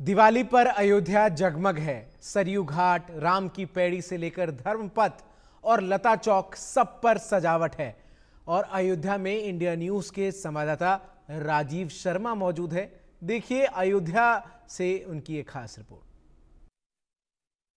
दिवाली पर अयोध्या जगमग है। सरयू घाट, राम की पैड़ी से लेकर धर्मपथ और लता चौक सब पर सजावट है। और अयोध्या में इंडिया न्यूज के संवाददाता राजीव शर्मा मौजूद है। देखिए अयोध्या से उनकी एक खास रिपोर्ट।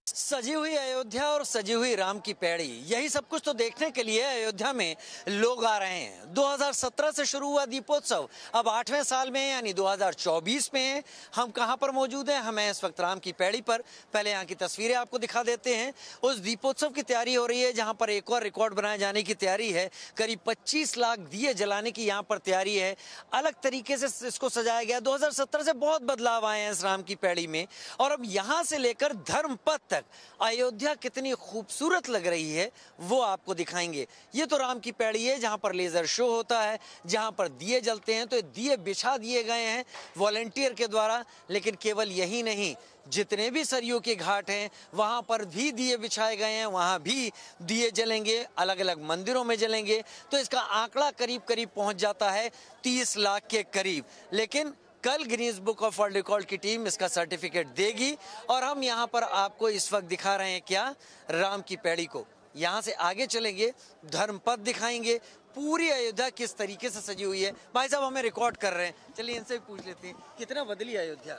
सजी हुई अयोध्या और सजी हुई राम की पैड़ी, यही सब कुछ तो देखने के लिए अयोध्या में लोग आ रहे हैं। 2017 से शुरू हुआ दीपोत्सव अब 8वें साल में यानी 2024 में है। हम कहां पर मौजूद हैं? हमें इस वक्त राम की पैड़ी पर। पहले यहां की तस्वीरें आपको दिखा देते हैं। उस दीपोत्सव की तैयारी हो रही है जहां पर एक और रिकॉर्ड बनाए जाने की तैयारी है। करीब 25 लाख दिए जलाने की यहाँ पर तैयारी है। अलग तरीके से इसको सजाया गया। 2017 से बहुत बदलाव आए हैं इस राम की पैड़ी में। और अब यहाँ से लेकर धर्मपथ तक अयोध्या कितनी खूबसूरत लग रही है वो आपको दिखाएंगे। ये तो राम की पैड़ी है जहां पर लेजर शो होता है, जहां पर दिए जलते हैं। तो दिए बिछा दिए गए हैं वॉलंटियर के द्वारा। लेकिन केवल यही नहीं, जितने भी सरयू के घाट हैं वहां पर भी दिए बिछाए गए हैं, वहां भी दिए जलेंगे, अलग अलग मंदिरों में जलेंगे। तो इसका आंकड़ा करीब करीब पहुंच जाता है 30 लाख के करीब। लेकिन कल Guinness book of world record की टीम इसका सर्टिफिकेट देगी। और हम यहाँ पर आपको इस वक्त दिखा रहे हैं क्या, राम की पैड़ी को। यहाँ से आगे चलेंगे, धर्मपथ दिखाएंगे, पूरी अयोध्या किस तरीके से सजी हुई है। भाई साहब हमें रिकॉर्ड कर रहे हैं, चलिए इनसे भी पूछ लेते हैं कितना बदली अयोध्या।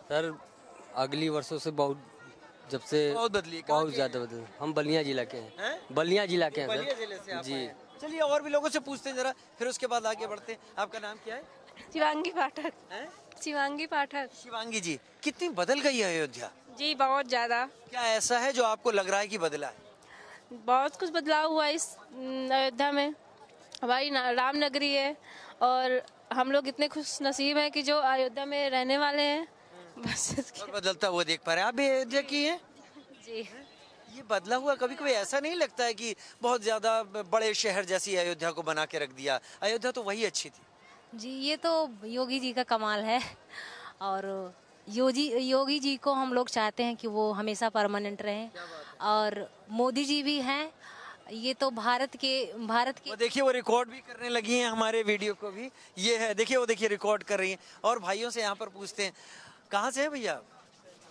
सर अगली वर्षों से बहुत, जब से बहुत बदली, बहुत ज्यादा बदली। हम बलिया जिला के हैं। बलिया जिला के हैं बलिया जिले से आप जी। आए हैं। चलिए और भी लोगों से पूछते हैं जरा, फिर उसके बाद आगे बढ़ते हैं। आपका नाम क्या है? शिवांगी पाठक। शिवांगी पाठक। शिवांगी जी, कितनी बदल गई है अयोध्या? जी बहुत ज्यादा। क्या ऐसा है जो आपको लग रहा है कि बदला है? बहुत कुछ बदलाव हुआ इस अयोध्या में। हमारी राम नगरी है और हम लोग इतने खुश नसीब हैं कि जो अयोध्या में रहने वाले हैं। बस और बदलता हुआ देख पा रहे हैं। आप भी अयोध्या की हैं? जी। ये बदला हुआ कभी कभी ऐसा नहीं लगता है कि बहुत ज्यादा बड़े शहर जैसी अयोध्या को बना के रख दिया? अयोध्या तो वही अच्छी थी। जी ये तो योगी जी का कमाल है। और योगी जी को हम लोग चाहते हैं कि वो हमेशा परमानेंट रहें। और मोदी जी भी हैं। ये तो भारत के देखिए वो रिकॉर्ड भी करने लगी हैं हमारे वीडियो को भी। ये है, देखिए वो देखिए रिकॉर्ड कर रही हैं। और भाइयों से यहाँ पर पूछते हैं, कहाँ से है भैया?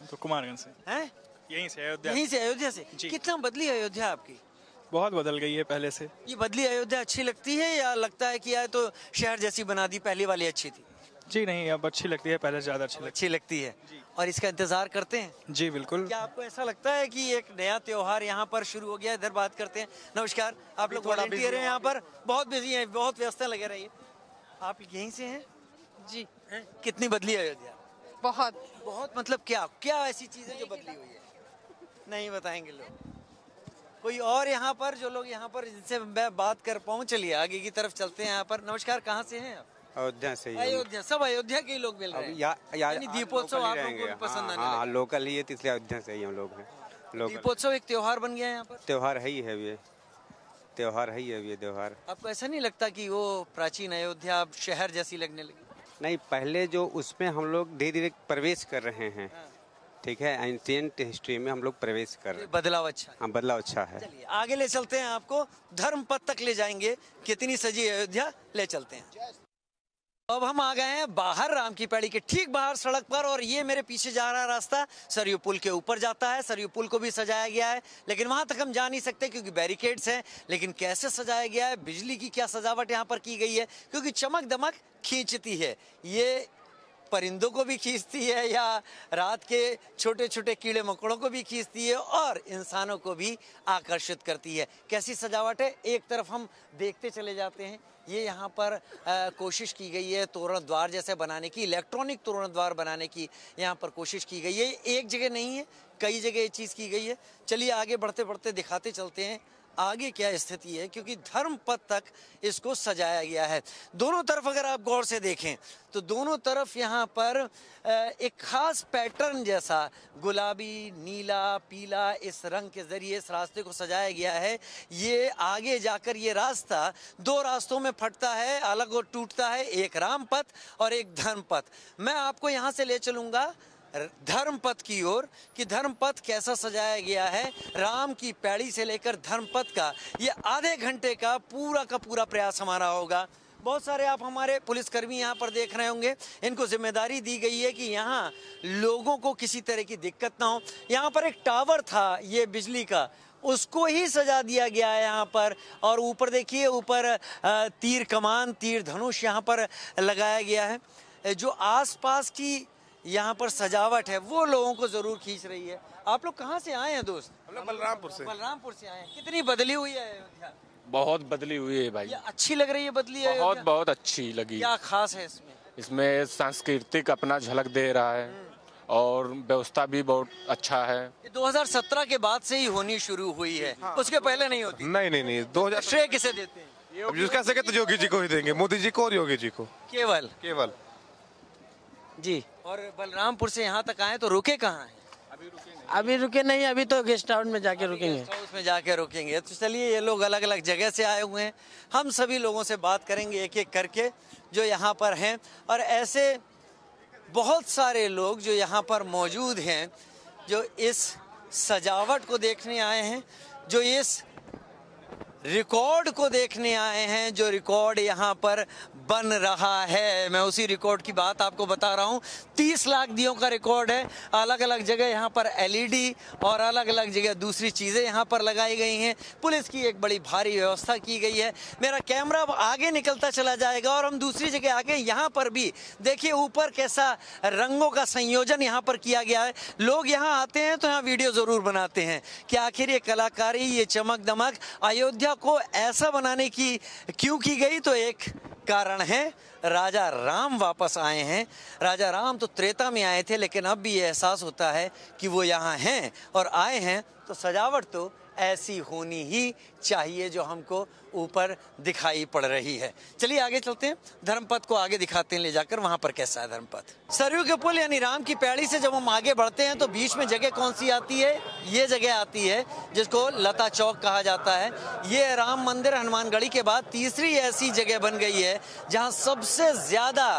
तो कुमारगंज से हैं? यहीं से अयोध्या। यहीं से अयोध्या से। कितना बदली अयोध्या आपकी? बहुत बदल गई है पहले से। ये बदली अयोध्या अच्छी लगती है या लगता है कि यार तो शहर जैसी बना दी, पहली वाली अच्छी थी? जी नहीं, अब अच्छी लगती है, पहले से ज्यादा अच्छी लगती है। और इसका इंतजार करते हैं? जी बिल्कुल। क्या आपको ऐसा लगता है कि एक नया त्योहार यहाँ पर शुरू हो गया? इधर बात करते हैं। नमस्कार, आप लोग वॉलंटियर हैं यहाँ पर, बहुत बिजी हैं, बहुत व्यस्त लगे रहिए। आप यहीं से हैं? जी। कितनी बदली अयोध्या? बहुत बहुत मतलब क्या क्या ऐसी चीजें जो बदली हुई है? नहीं बताएंगे लोग। कोई और यहाँ पर जो लोग यहाँ पर जिनसे मैं बात कर पाऊँ? चलिए आगे की तरफ चलते हैं। यहाँ पर नमस्कार, कहाँ से हैं आप? अयोध्या से ही। अयोध्या, सब अयोध्या के लोग मिल रहे हैं। यानी दीपोत्सव आप लोगों को पसंद आने लगा? लोकल ही है, इसलिए अयोध्या से ही हम लोग हैं। दीपोत्सव एक त्योहार बन गया है यहाँ पर? त्योहार है ही है ये, त्योहार है ही है ये त्योहार। आपको ऐसा नहीं लगता कि वो प्राचीन अयोध्या अब शहर जैसी लगने लगी? नहीं, पहले जो उसमें हम लोग धीरे धीरे प्रवेश कर रहे हैं। ठीक है, एंशिएंट हिस्ट्री में हम लोग प्रवेश कर रहे हैं। बदलाव अच्छा है। हाँ बदलाव अच्छा है। चलिए आगे ले चलते हैं, आपको धर्मपथ तक ले जाएंगे। कितनी सजी अयोध्या, ले चलते हैं। अब हम आ गए हैं बाहर, राम की पैड़ी के ठीक बाहर सड़क पर। और ये मेरे पीछे जा रहा रास्ता सरयू पुल के ऊपर जाता है। सरयू पुल को भी सजाया गया है, लेकिन वहां तक हम जा नहीं सकते क्योंकि बैरिकेड्स हैं। लेकिन कैसे सजाया गया है, बिजली की क्या सजावट यहाँ पर की गई है, क्योंकि चमक दमक खींचती है। ये परिंदों को भी खींचती है या रात के छोटे छोटे कीड़े मकोड़ों को भी खींचती है और इंसानों को भी आकर्षित करती है। कैसी सजावट है, एक तरफ हम देखते चले जाते हैं। ये यहाँ पर कोशिश की गई है तोरण द्वार जैसे बनाने की, इलेक्ट्रॉनिक तोरण द्वार बनाने की यहाँ पर कोशिश की गई है। एक जगह नहीं है, कई जगह ये चीज़ की गई है। चलिए आगे बढ़ते बढ़ते दिखाते चलते हैं आगे क्या स्थिति है, क्योंकि धर्मपथ तक इसको सजाया गया है। दोनों तरफ अगर आप गौर से देखें तो दोनों तरफ यहाँ पर एक खास पैटर्न जैसा गुलाबी, नीला, पीला, इस रंग के जरिए इस रास्ते को सजाया गया है। ये आगे जाकर ये रास्ता दो रास्तों में फटता है, अलग और टूटता है, एक रामपथ और एक धर्मपथ। मैं आपको यहाँ से ले चलूँगा धर्मपथ की ओर कि धर्मपथ कैसा सजाया गया है। राम की पैड़ी से लेकर धर्मपथ का ये आधे घंटे का पूरा प्रयास हमारा होगा। बहुत सारे आप हमारे पुलिसकर्मी यहाँ पर देख रहे होंगे, इनको जिम्मेदारी दी गई है कि यहाँ लोगों को किसी तरह की दिक्कत ना हो। यहाँ पर एक टावर था ये बिजली का, उसको ही सजा दिया गया है यहाँ पर। और ऊपर देखिए, ऊपर तीर कमान, तीर धनुष यहाँ पर लगाया गया है। जो आसपास की यहाँ पर सजावट है वो लोगों को जरूर खींच रही है। आप लोग कहाँ से आए हैं दोस्त? हम लोग बलरामपुर से। बलरामपुर से आए हैं। कितनी बदली हुई है अयोध्या? बहुत बदली हुई है भाई। ये अच्छी लग रही है बदली है? बहुत बहुत अच्छी लगी। क्या खास है इसमें? इसमें सांस्कृतिक अपना झलक दे रहा है और व्यवस्था भी बहुत अच्छा है। 2017 के बाद से ही होनी शुरू हुई है। हाँ। उसके पहले नहीं होती? नहीं 2000। श्रेय किसे देते हैं? जिसका सके तो योगी जी को ही देंगे, मोदी जी को और योगी जी को। केवल जी। और बलरामपुर से यहाँ तक आए तो रुके कहाँ हैं? अभी रुके नहीं, अभी तो गेस्ट हाउस में जाके रुकेंगे। गेस्ट हाउस में जाके रुकेंगे। तो चलिए, ये लोग अलग अलग जगह से आए हुए हैं, हम सभी लोगों से बात करेंगे एक एक करके जो यहाँ पर हैं। और ऐसे बहुत सारे लोग जो यहाँ पर मौजूद हैं, जो इस सजावट को देखने आए हैं, जो इस रिकॉर्ड को देखने आए हैं, जो रिकॉर्ड यहाँ पर बन रहा है। मैं उसी रिकॉर्ड की बात आपको बता रहा हूँ। 30 लाख दियों का रिकॉर्ड है। अलग अलग जगह यहाँ पर एलईडी और अलग अलग जगह दूसरी चीज़ें यहाँ पर लगाई गई हैं। पुलिस की एक बड़ी भारी व्यवस्था की गई है। मेरा कैमरा अब आगे निकलता चला जाएगा और हम दूसरी जगह आगे यहाँ पर भी देखिए ऊपर कैसा रंगों का संयोजन यहाँ पर किया गया है। लोग यहाँ आते हैं तो यहाँ वीडियो ज़रूर बनाते हैं कि आखिर ये कलाकारी, ये चमक दमक अयोध्या को ऐसा बनाने की क्यों की गई। तो एक कारण है, राजा राम वापस आए हैं। राजा राम तो त्रेता में आए थे, लेकिन अब भी ये एहसास होता है कि वो यहाँ हैं और आए हैं तो सजावट तो ऐसी होनी ही चाहिए जो हमको ऊपर दिखाई पड़ रही है। चलिए आगे चलते हैं, धर्मपथ को आगे दिखाते हैं ले जाकर। वहां पर कैसा है धर्मपथ? सरयू के पुल यानी राम की पैड़ी से जब हम आगे बढ़ते हैं तो बीच में जगह कौन सी आती है? ये जगह आती है जिसको लता चौक कहा जाता है। ये राम मंदिर हनुमानगढ़ी के बाद तीसरी ऐसी जगह बन गई है जहां सबसे ज्यादा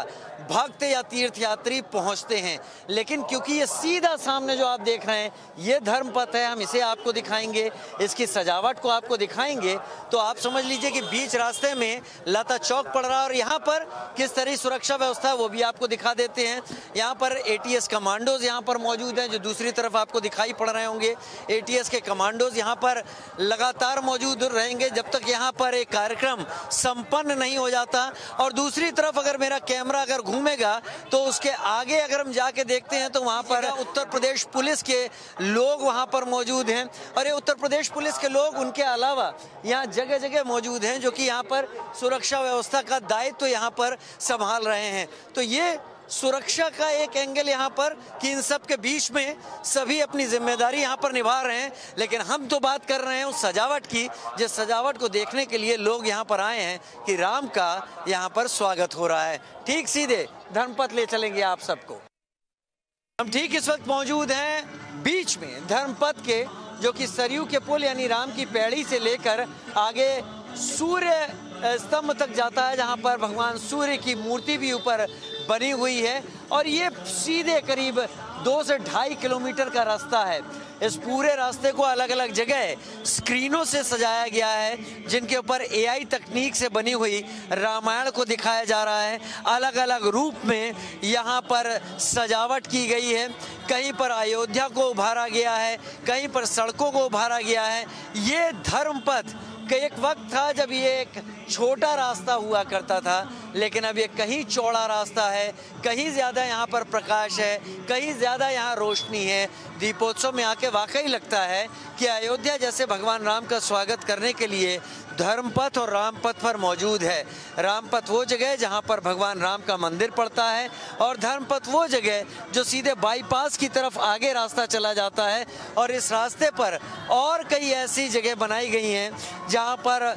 भक्त या तीर्थयात्री पहुंचते हैं। लेकिन क्योंकि ये सीधा सामने जो आप देख रहे हैं ये धर्मपथ है, हम इसे आपको दिखाएंगे, इसकी सजावट को आपको दिखाएंगे। तो आप समझ लीजिए कि बीच रास्ते में लता चौक पड़ रहा है और यहाँ पर किस तरह सुरक्षा व्यवस्था है वो भी आपको दिखा देते हैं। यहाँ पर एटीएस कमांडोज यहाँ पर मौजूद हैं जो दूसरी तरफ आपको दिखाई पड़ रहे होंगे। एटीएस के कमांडोज यहाँ पर लगातार मौजूद रहेंगे जब तक यहाँ पर एक कार्यक्रम संपन्न नहीं हो जाता। और दूसरी तरफ अगर मेरा कैमरा अगर घूमेगा तो उसके आगे अगर हम जाके देखते हैं तो वहाँ पर उत्तर प्रदेश पुलिस के लोग वहाँ पर मौजूद हैं। और ये उत्तर प्रदेश पुलिस के लोग उनके अलावा यहाँ जगह जगह मौजूद हैं जो कि यहाँ पर सुरक्षा व्यवस्था का दायित्व यहाँ पर संभाल रहे हैं। तो ये सुरक्षा का एक एंगल यहाँ पर कि इन सब के बीच में सभी अपनी जिम्मेदारी यहाँ पर निभा रहे हैं। लेकिन हम तो बात कर रहे हैं उस सजावट की, जिस सजावट को देखने के लिए लोग यहाँ पर आए हैं कि राम का यहाँ पर स्वागत हो रहा है। ठीक सीधे धर्मपथ ले चलेंगे आप सबको। हम ठीक इस वक्त मौजूद हैं बीच में धर्मपथ के, जो कि सरयू के पुल यानी राम की पैड़ी से लेकर आगे सूर्य स्तंभ तक जाता है, जहां पर भगवान सूर्य की मूर्ति भी ऊपर बनी हुई है। और ये सीधे करीब 2 से 2.5 किलोमीटर का रास्ता है। इस पूरे रास्ते को अलग अलग जगह स्क्रीनों से सजाया गया है जिनके ऊपर एआई तकनीक से बनी हुई रामायण को दिखाया जा रहा है। अलग अलग रूप में यहाँ पर सजावट की गई है। कहीं पर अयोध्या को उभारा गया है, कहीं पर सड़कों को उभारा गया है। ये धर्मपथ का एक वक्त था जब ये एक छोटा रास्ता हुआ करता था, लेकिन अब ये कहीं चौड़ा रास्ता है, कहीं ज़्यादा यहाँ पर प्रकाश है, कहीं ज़्यादा यहाँ रोशनी है। दीपोत्सव में आके वाकई लगता है कि अयोध्या जैसे भगवान राम का स्वागत करने के लिए धर्मपथ और रामपथ पर मौजूद है। रामपथ वो जगह जहाँ पर भगवान राम का मंदिर पड़ता है और धर्मपथ वो जगह जो सीधे बाईपास की तरफ आगे रास्ता चला जाता है। और इस रास्ते पर और कई ऐसी जगह बनाई गई हैं जहाँ पर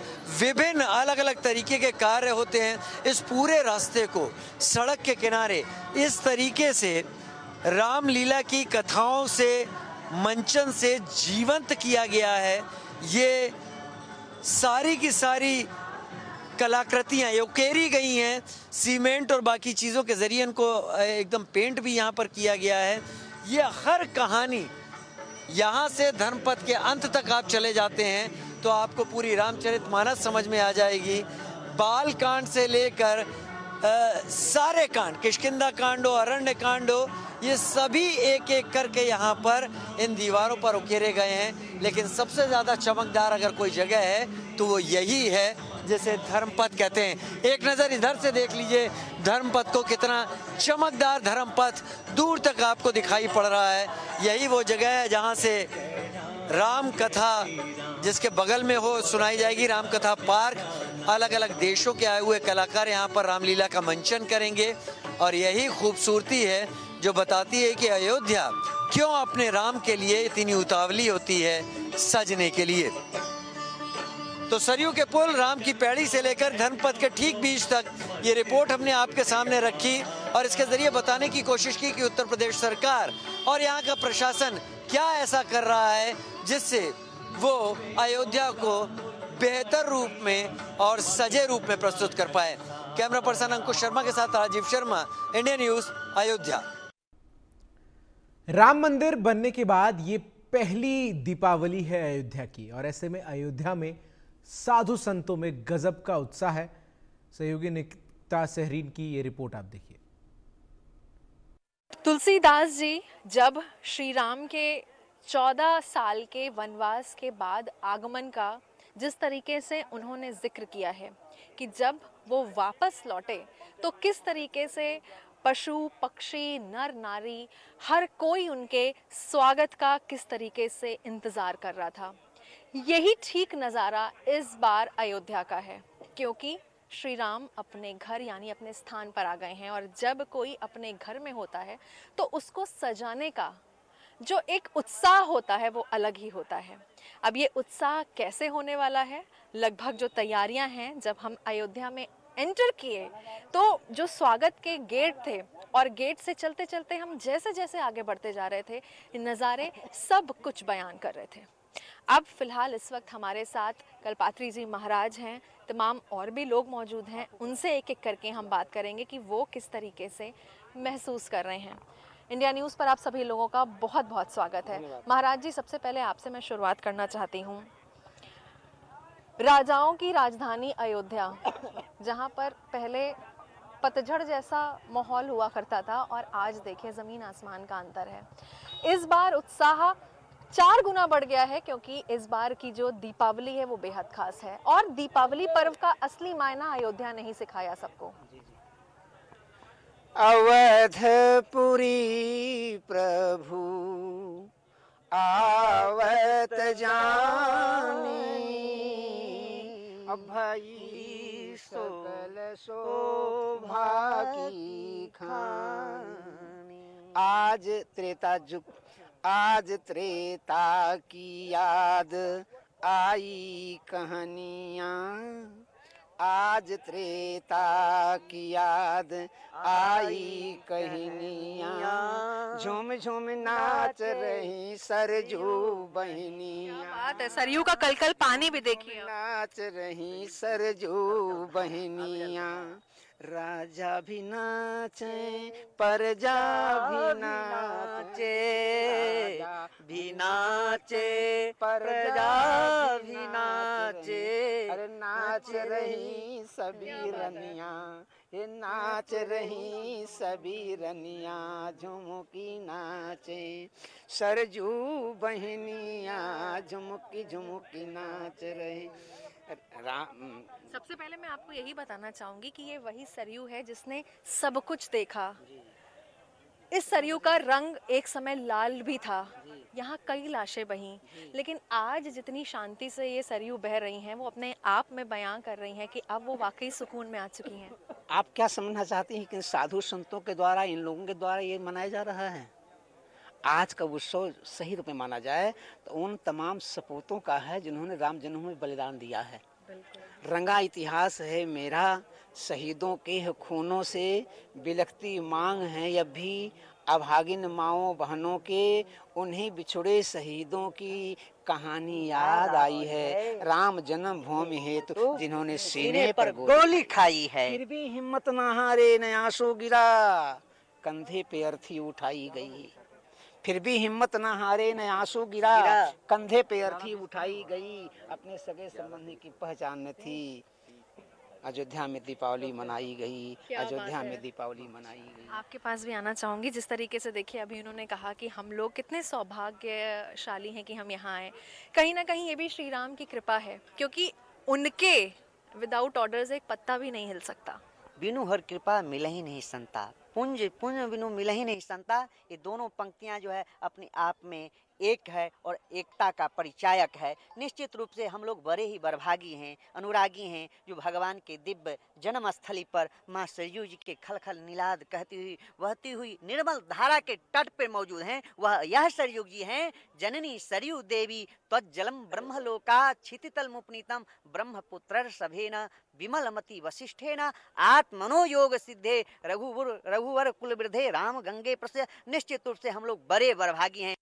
विभिन्न अलग अलग तरीके के कार्य होते हैं। इस पूरे रास्ते को सड़क के किनारे इस तरीके से रामलीला की कथाओं से, मंचन से जीवंत किया गया है। ये सारी की सारी कलाकृतियाँ ये उकेरी गई हैं सीमेंट और बाकी चीज़ों के ज़रिए, इनको एकदम पेंट भी यहाँ पर किया गया है। ये हर कहानी यहाँ से धर्मपथ के अंत तक आप चले जाते हैं तो आपको पूरी रामचरितमानस समझ में आ जाएगी। बाल कांड से लेकर सारे कांड, किष्किंधा कांड हो, अरण्य कांड हो, ये सभी एक एक करके यहाँ पर इन दीवारों पर उकेरे गए हैं। लेकिन सबसे ज़्यादा चमकदार अगर कोई जगह है तो वो यही है जिसे धर्मपथ कहते हैं। एक नज़र इधर से देख लीजिए धर्मपथ को, कितना चमकदार धर्मपथ दूर तक आपको दिखाई पड़ रहा है। यही वो जगह है जहाँ से राम कथा जिसके बगल में हो सुनाई जाएगी, राम कथा पार्क। अलग अलग देशों के आए हुए कलाकार यहाँ पर रामलीला का मंचन करेंगे और यही खूबसूरती है जो बताती है कि अयोध्या क्यों अपने राम के लिए इतनी उतावली होती है सजने के लिए। तो सरयू के पुल, राम की पैड़ी से लेकर धर्मपथ के ठीक बीच तक ये रिपोर्ट हमने आपके सामने रखी और इसके जरिए बताने की कोशिश की कि उत्तर प्रदेश सरकार और यहाँ का प्रशासन क्या ऐसा कर रहा है जिससे वो अयोध्या को बेहतर रूप में और सजे रूप में प्रस्तुत कर पाए। कैमरा पर्सन अंकुश शर्मा के साथ राजीव शर्मा, इंडिया न्यूज, अयोध्या। राम मंदिर बनने के बाद ये पहली दीपावली है अयोध्या की और ऐसे में अयोध्या में साधु संतों में गजब का उत्साह है। सहयोगी निकिता सहरीन की ये रिपोर्ट आप देखिए। तुलसीदास जी जब श्री राम के 14 साल के वनवास के बाद आगमन का जिस तरीके से उन्होंने जिक्र किया है कि जब वो वापस लौटे तो किस तरीके से पशु पक्षी नर नारी हर कोई उनके स्वागत का किस तरीके से इंतज़ार कर रहा था, यही ठीक नज़ारा इस बार अयोध्या का है। क्योंकि श्री राम अपने घर यानी अपने स्थान पर आ गए हैं और जब कोई अपने घर में होता है तो उसको सजाने का जो एक उत्साह होता है वो अलग ही होता है। अब ये उत्साह कैसे होने वाला है, लगभग जो तैयारियां हैं, जब हम अयोध्या में एंटर किए तो जो स्वागत के गेट थे और गेट से चलते चलते हम जैसे जैसे आगे बढ़ते जा रहे थे, नज़ारे सब कुछ बयान कर रहे थे। अब फिलहाल इस वक्त हमारे साथ कल्पात्री जी महाराज हैं, तमाम और भी लोग मौजूद हैं, उनसे एक एक करके हम बात करेंगे कि वो किस तरीके से महसूस कर रहे हैं। इंडिया न्यूज़ पर आप सभी लोगों का बहुत बहुत स्वागत है। महाराज जी, सबसे पहले आपसे मैं शुरुआत करना चाहती हूँ। राजाओं की राजधानी अयोध्या, जहाँ पर पहले पतझड़ जैसा माहौल हुआ करता था और आज देखिए ज़मीन आसमान का अंतर है। इस बार उत्साह 4 गुना बढ़ गया है क्योंकि इस बार की जो दीपावली है वो बेहद खास है और दीपावली पर्व का असली मायना अयोध्या ने ही सिखाया सबको। अवधपुरी प्रभु आवत जानी, भई सकल शोभा की खानी। आज त्रेता युग, आज त्रेता की याद आई कहानियाँ, आज त्रेता की याद आई कहानियाँ। झूम झूम नाच रही सरजू बहनियाँ। बात है, सरयू का कल पानी भी देखिए। नाच रही सरजू बहनियाँ। राजा भी नाचे प्रजा भी नाचे, भी नाचे प्रजा भी नाचे। अरे नाच रही सभी रनियाँ, ये नाच रही सभी रनियाँ। झुमकी नाचे सरजू बहनियाँ, झुमकी झुमकी नाच रही। सबसे पहले मैं आपको यही बताना चाहूंगी कि ये वही सरयू है जिसने सब कुछ देखा। इस सरयू का रंग एक समय लाल भी था, यहाँ कई लाशें बहीं, लेकिन आज जितनी शांति से ये सरयू बह रही हैं वो अपने आप में बयां कर रही हैं कि अब वो वाकई सुकून में आ चुकी हैं। आप क्या समझना चाहती हैं कि साधु संतों के द्वारा, इन लोगों के द्वारा ये मनाया जा रहा है? आज का उत्सव सही रूप में माना जाए तो उन तमाम सपूतों का है जिन्होंने राम जन्मभूमि में बलिदान दिया है। रंगा इतिहास है मेरा, शहीदों के खूनों से बिलखती मांग है अब भी। अभागिन माओ बहनों के उन्हीं बिछुड़े शहीदों की कहानी याद आई है। राम जन्मभूमि हेतु जिन्होंने सीने पर गोली खाई है, फिर भी हिम्मत न हारे, न आंसू गिरा, कंधे पे अर्थी उठाई गई। फिर भी हिम्मत न हारे, न आंसू गिरा, कंधे पे अर्थी उठाई गई। अपने सगे संबंधी की पहचान न थी, अयोध्या में दीपावली मनाई गई, अयोध्या में दीपावली मनाई गई। आपके पास भी आना चाहूँगी। जिस तरीके से देखिए अभी उन्होंने कहा कि हम लोग कितने सौभाग्यशाली हैं कि हम यहाँ आए। कहीं ना कहीं ये भी श्री राम की कृपा है, क्योंकि उनके विदाउट ऑर्डर्स एक पत्ता भी नहीं हिल सकता। बिनु हर कृपा मिल ही नहीं संता, पुंज पुंज बिनु मिल ही नहीं संता। ये दोनों पंक्तियां जो है अपने आप में एक है और एकता का परिचायक है। निश्चित रूप से हम लोग बड़े ही बड़भागी हैं, अनुरागी हैं, जो भगवान के दिव्य जन्म स्थली पर माँ सरयू जी के खलखल नीलाद बहती हुई निर्मल धारा के तट पर मौजूद हैं। वह यह सरयू जी हैं, जननी सरयू देवी त्वज्जलम ब्रह्मलोका क्षितितल मुपनीतम ब्रह्मपुत्र सभेन विमलमति वशिष्ठेन आत्मनो योग सिद्धे रघुवर कुलवृद्धे राम गंगे प्रस्य। निश्चित रूप से हम लोग बड़े बड़भागी हैं।